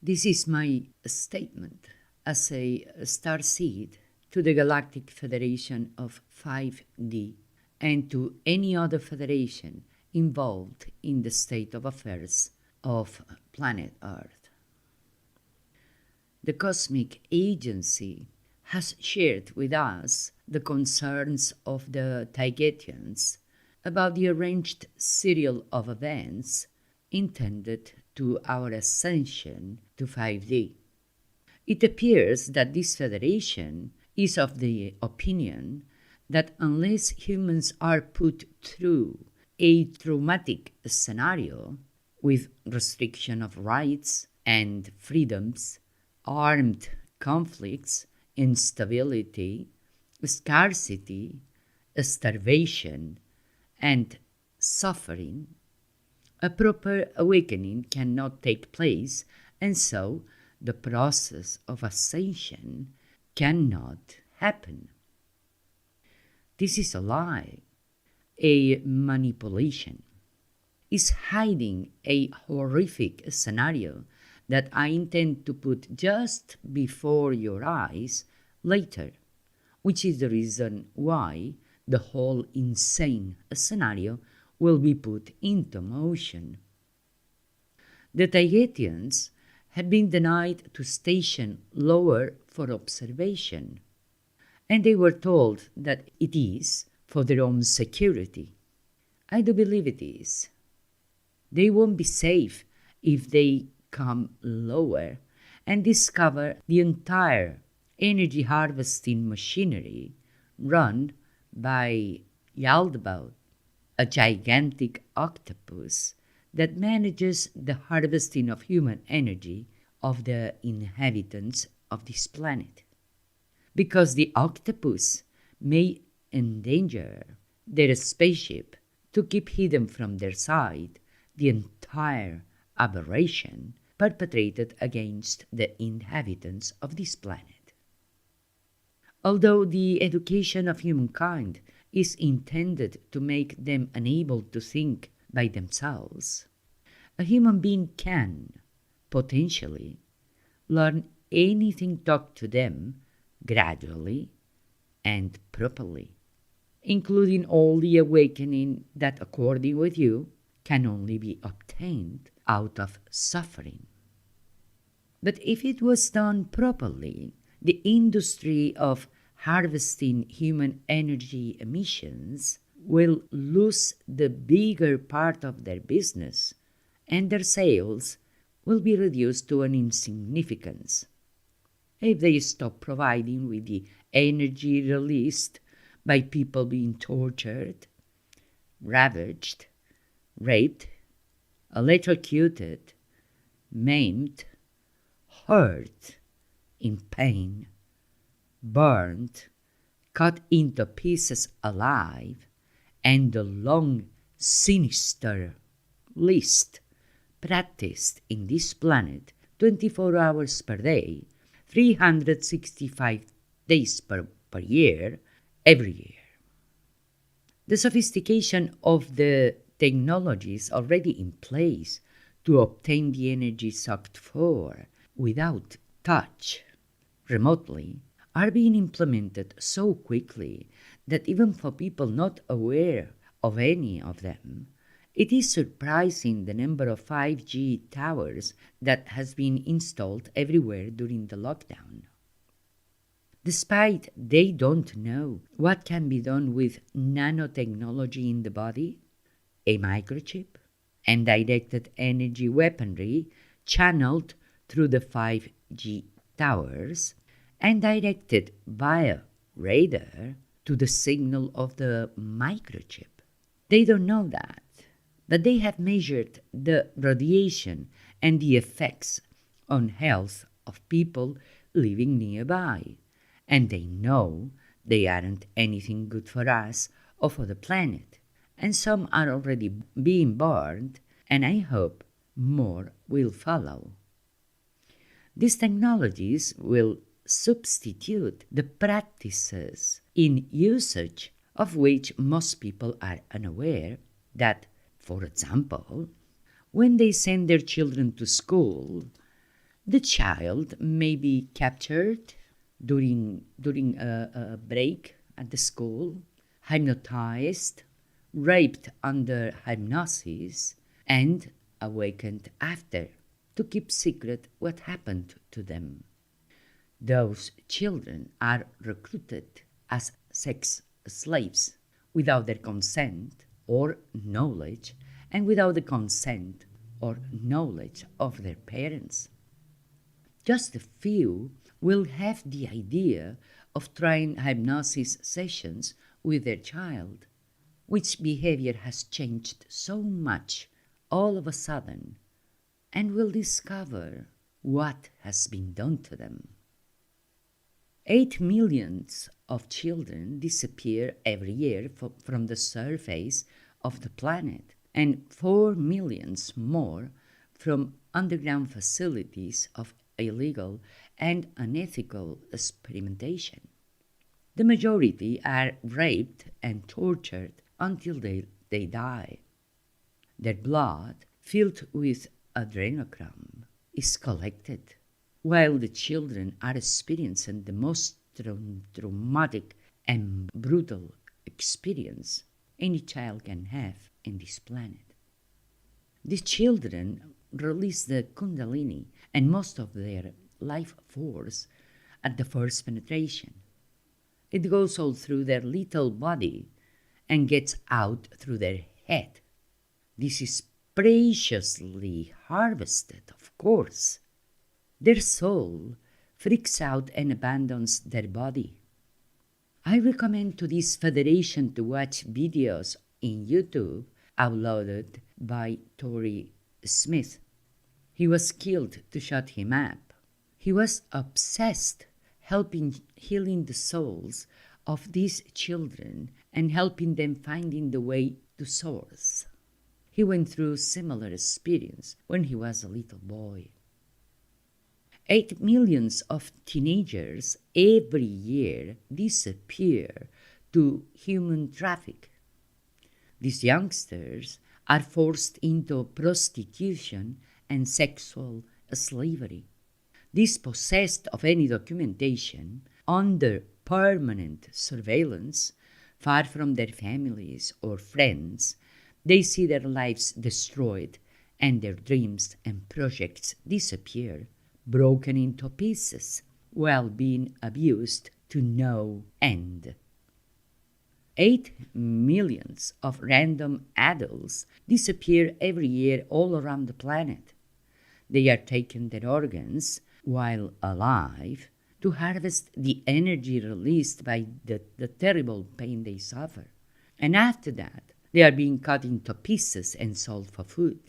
This is my statement as a starseed to the Galactic Federation of 5D and to any other federation involved in the state of affairs of planet Earth. The Cosmic Agency has shared with us the concerns of the Taygetians about the arranged serial of events intended to our ascension to 5D. It appears that this federation is of the opinion that unless humans are put through a traumatic scenario with restriction of rights and freedoms, armed conflicts, instability, scarcity, starvation, and suffering, a proper awakening cannot take place, and so the process of ascension cannot happen. This is a lie, a manipulation. Is hiding a horrific scenario that I intend to put just before your eyes later, which is the reason why the whole insane scenario will be put into motion. The Taygetians have been denied to station lower for observation, and they were told that it is for their own security. I do believe it is. They won't be safe if they come lower and discover the entire energy harvesting machinery run by Yaldabaoth, a gigantic octopus that manages the harvesting of human energy of the inhabitants of this planet. Because the octopus may endanger their spaceship to keep hidden from their sight the entire aberration perpetrated against the inhabitants of this planet. Although the education of humankind is intended to make them unable to think by themselves, a human being can, potentially, learn anything taught to them gradually and properly, including all the awakening that, according with you, can only be obtained out of suffering. But if it was done properly, the industry of harvesting human energy emissions will lose the bigger part of their business, and their sales will be reduced to an insignificance. If they stop providing with the energy released by people being tortured, ravaged, raped, electrocuted, maimed, hurt, in pain, burned, cut into pieces alive, and the long, sinister list practiced in this planet 24 hours per day, 365 days per year, every year. The sophistication of the technologies already in place to obtain the energy sucked for without touch remotely are being implemented so quickly that even for people not aware of any of them, it is surprising the number of 5G towers that has been installed everywhere during the lockdown. Despite they don't know what can be done with nanotechnology in the body, a microchip, and directed energy weaponry channeled through the 5G towers and directed via radar to the signal of the microchip. They don't know that, but they have measured the radiation and the effects on health of people living nearby, and they know they aren't anything good for us or for the planet, and some are already being burned, and I hope more will follow. These technologies will substitute the practices in usage of which most people are unaware that, for example, when they send their children to school, The child may be captured during a break at the school, hypnotized, raped under hypnosis, and awakened after to keep secret what happened to them. Those children are recruited as sex slaves without their consent or knowledge, and without the consent or knowledge of their parents. Just a few will have the idea of trying hypnosis sessions with their child, which behavior has changed so much all of a sudden, and will discover what has been done to them. 8 millions of children disappear every year from the surface of the planet, and 4 millions more from underground facilities of illegal and unethical experimentation. The majority are raped and tortured until they die. Their blood, filled with adrenochrome, is collected, while the children are experiencing the most traumatic and brutal experience any child can have in this planet. These children release the Kundalini and most of their life force at the first penetration. It goes all through their little body and gets out through their head. This is preciously harvested, of course. Their soul freaks out and abandons their body. I recommend to this federation to watch videos in YouTube uploaded by Tory Smith. He was killed to shut him up. He was obsessed helping healing the souls of these children and helping them finding the way to source. He went through similar experience when he was a little boy. 8 millions of teenagers every year disappear to human traffic. These youngsters are forced into prostitution and sexual slavery. Dispossessed of any documentation, under permanent surveillance, far from their families or friends, they see their lives destroyed and their dreams and projects disappear, broken into pieces, while being abused to no end. 8 millions of random adults disappear every year all around the planet. They are taking their organs while alive to harvest the energy released by the terrible pain they suffer. And after that, they are being cut into pieces and sold for food.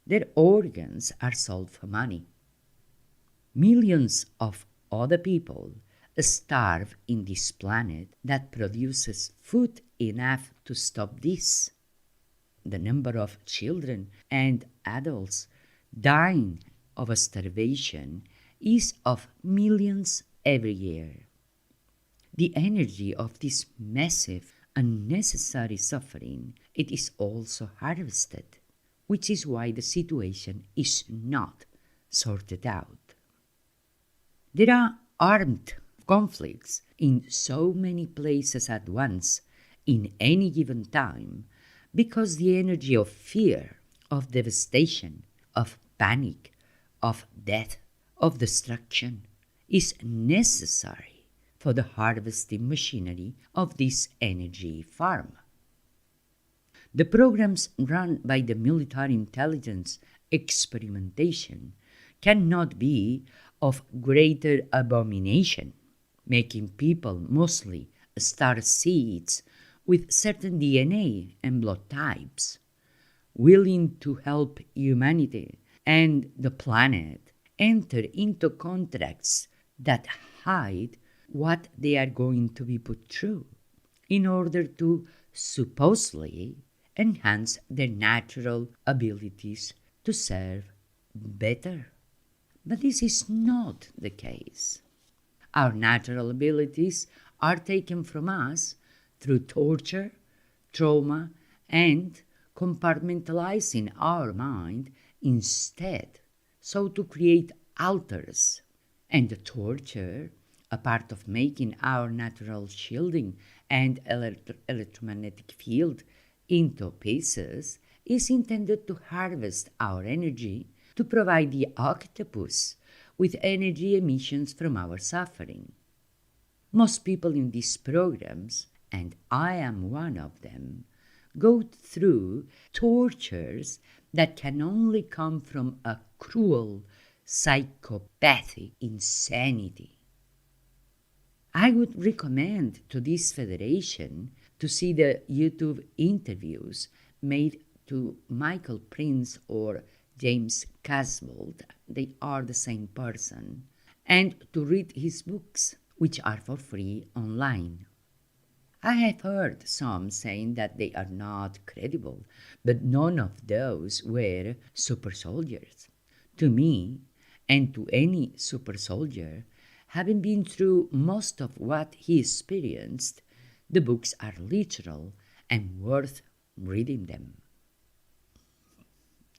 Their organs are sold for money. Millions of other people starve in this planet that produces food enough to stop this. The number of children and adults dying of starvation is of millions every year. The energy of this massive, unnecessary suffering, it is also harvested, which is why the situation is not sorted out. There are armed conflicts in so many places at once in any given time because the energy of fear, of devastation, of panic, of death, of destruction is necessary for the harvesting machinery of this energy farm. The programs run by the military intelligence experimentation cannot be of greater abomination, making people mostly star seeds with certain DNA and blood types, willing to help humanity and the planet enter into contracts that hide what they are going to be put through in order to supposedly enhance their natural abilities to serve better. But this is not the case. Our natural abilities are taken from us through torture, trauma, and compartmentalizing our mind instead, so to create altars. And the torture, a part of making our natural shielding and electromagnetic field into pieces, is intended to harvest our energy to provide the octopus with energy emissions from our suffering. Most people in these programs, and I am one of them, go through tortures that can only come from a cruel, psychopathic insanity. I would recommend to this federation to see the YouTube interviews made to Michael Prince or James Casbolt, they are the same person, and to read his books, which are for free online. I have heard some saying that they are not credible, but none of those were super soldiers. To me, and to any super soldier, having been through most of what he experienced, the books are literal and worth reading them.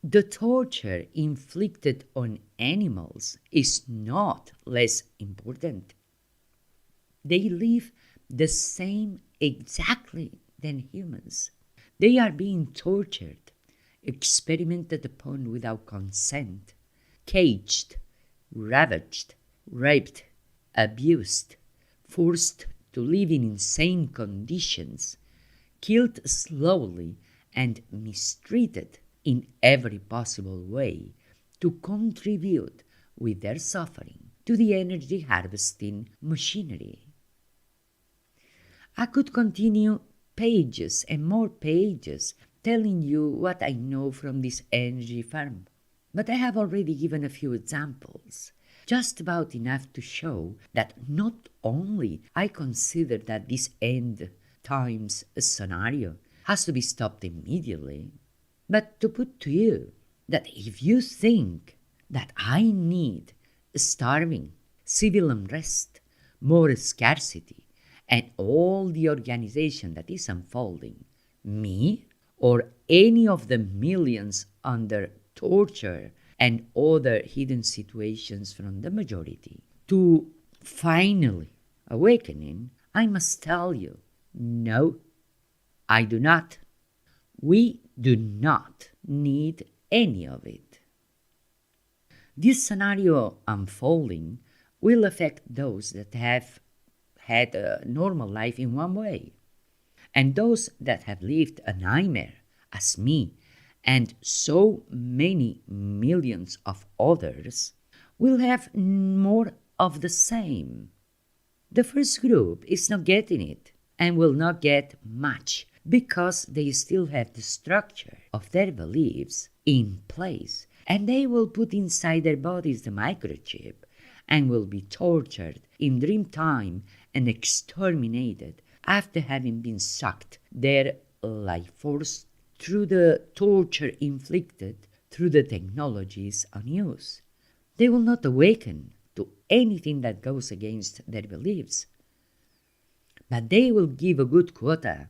The torture inflicted on animals is not less important. They live the same exactly than humans. They are being tortured, experimented upon without consent, caged, ravaged, raped, abused, forced to live in insane conditions, killed slowly, and mistreated in every possible way to contribute with their suffering to the energy harvesting machinery. I could continue pages and more pages telling you what I know from this energy farm, but I have already given a few examples, just about enough to show that not only I consider that this end times scenario has to be stopped immediately, but to put to you that if you think that I need starving, civil unrest, more scarcity, and all the organization that is unfolding, me or any of the millions under torture and other hidden situations from the majority, to finally awakening, I must tell you, no, I do not. We do not need any of it. This scenario unfolding will affect those that have had a normal life in one way, and those that have lived a nightmare, as me, and so many millions of others, will have more of the same. The first group is not getting it and will not get much because they still have the structure of their beliefs in place, and they will put inside their bodies the microchip and will be tortured in dream time and exterminated after having been sucked their life force through the torture inflicted through the technologies on use. They will not awaken to anything that goes against their beliefs, but they will give a good quota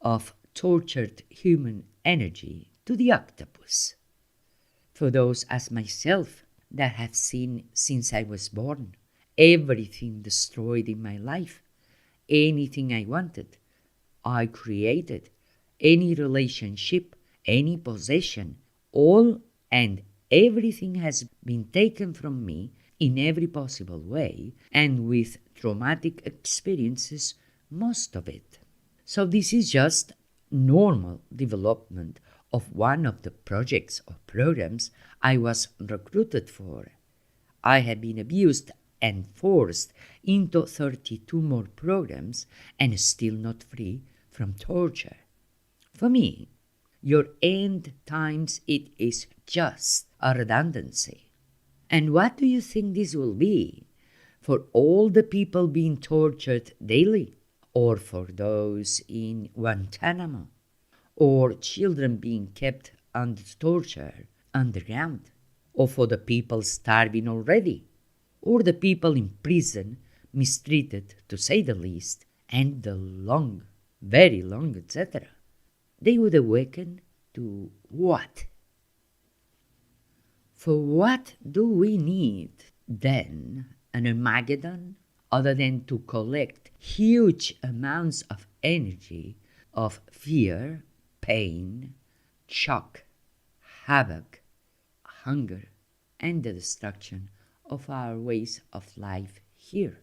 of tortured human energy to the octopus. For those as myself that have seen since I was born everything destroyed in my life, anything I wanted, I created, any relationship, any possession, all and everything has been taken from me in every possible way and with traumatic experiences, most of it. So this is just normal development of one of the projects or programs I was recruited for. I have been abused and forced into 32 more programs and still not free from torture. For me, your end times it is just a redundancy. And what do you think this will be? For all the people being tortured daily? Or for those in Guantanamo? Or children being kept under torture underground? Or for the people starving already? Or the people in prison, mistreated to say the least, and the long, very long, etc.? They would awaken to what? For what do we need then an Armageddon other than to collect huge amounts of energy, of fear, pain, shock, havoc, hunger, and the destruction of our ways of life here?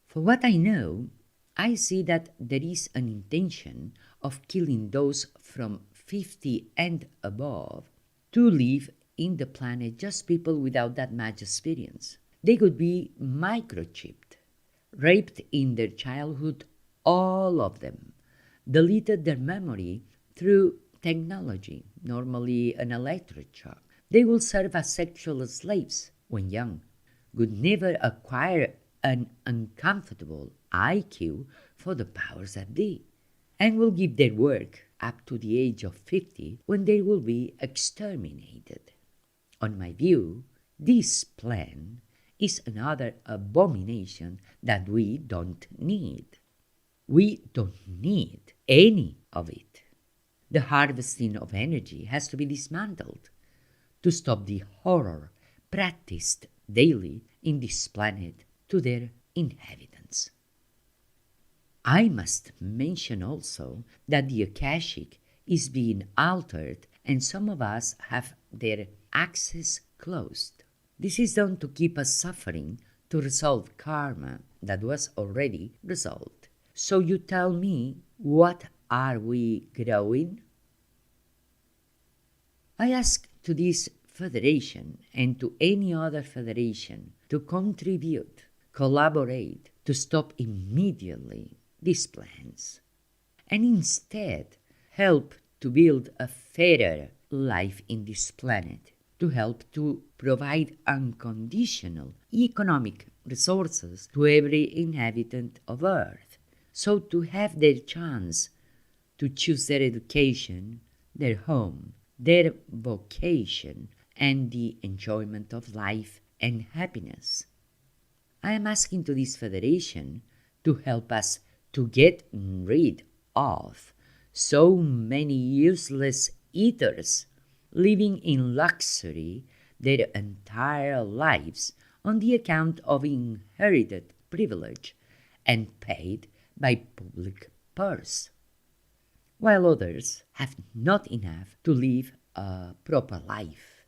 For what I know, I see that there is an intention of killing those from 50 and above to live in the planet just people without that much experience. They could be microchipped, raped in their childhood, all of them, deleted their memory through technology, normally an electric shock. They will serve as sexual slaves when young, would never acquire an uncomfortable IQ for the powers that be, and will give their work up to the age of 50 when they will be exterminated. On my view, this plan is another abomination that we don't need. We don't need any of it. The harvesting of energy has to be dismantled to stop the horror practiced daily in this planet to their inhabitants. I must mention also that the Akashic is being altered and some of us have their access closed. This is done to keep us suffering to resolve karma that was already resolved. So you tell me, what are we growing? I ask to this federation and to any other federation to contribute, collaborate, to stop immediately these plans, and instead help to build a fairer life in this planet, to help to provide unconditional economic resources to every inhabitant of Earth, so to have their chance to choose their education, their home, their vocation, and the enjoyment of life and happiness. I am asking to this federation to help us to get rid of so many useless eaters living in luxury their entire lives on the account of inherited privilege and paid by public purse, while others have not enough to live a proper life.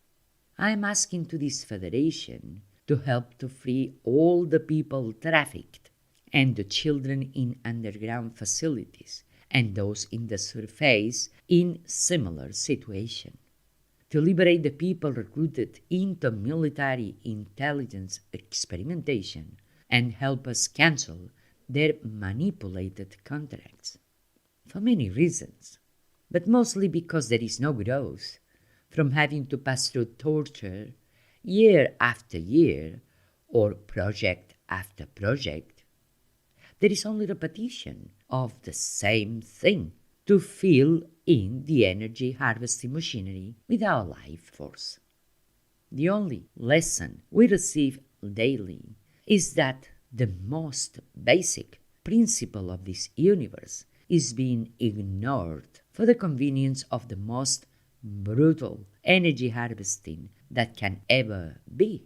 I am asking to this federation to help to free all the people trafficked and the children in underground facilities and those in the surface in similar situation, to liberate the people recruited into military intelligence experimentation and help us cancel their manipulated contracts. For many reasons, but mostly because there is no growth from having to pass through torture year after year or project after project. There is only repetition of the same thing to fill in the energy harvesting machinery with our life force. The only lesson we receive daily is that the most basic principle of this universe is being ignored for the convenience of the most brutal energy harvesting that can ever be.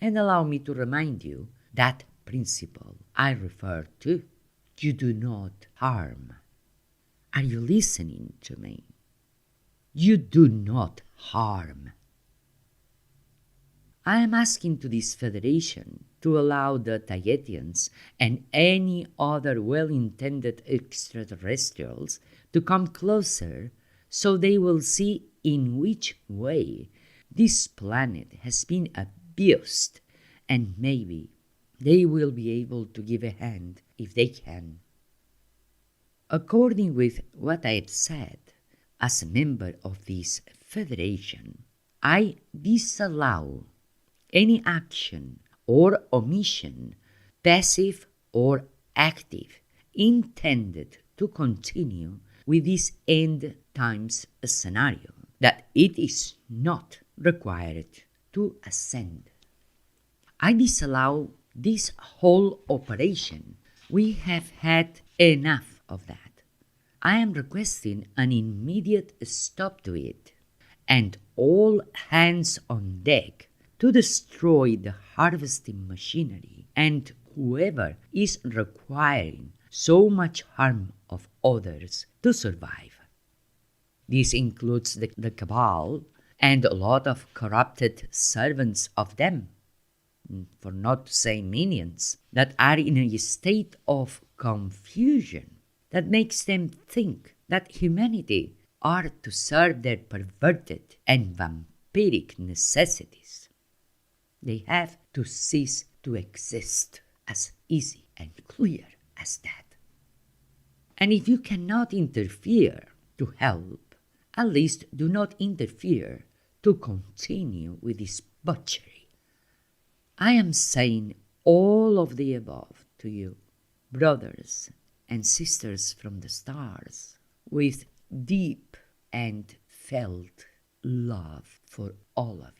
And allow me to remind you that principle I refer to. You do not harm. Are you listening to me? You do not harm. I am asking to this federation to allow the Tayetians and any other well-intended extraterrestrials to come closer so they will see in which way this planet has been abused, and maybe they will be able to give a hand if they can. According with what I have said, as a member of this federation, I disallow any action or omission, passive or active, intended to continue with this end times scenario, that it is not required to ascend. I disallow this whole operation. We have had enough of that. I am requesting an immediate stop to it and all hands on deck to destroy the harvesting machinery and whoever is requiring so much harm of others to survive. This includes the cabal and a lot of corrupted servants of them, for not to say minions, that are in a state of confusion that makes them think that humanity are to serve their perverted and vampiric necessities. They have to cease to exist, as easy and clear as that. And if you cannot interfere to help, at least do not interfere to continue with this butchery. I am saying all of the above to you, brothers and sisters from the stars, with deep and felt love for all of you.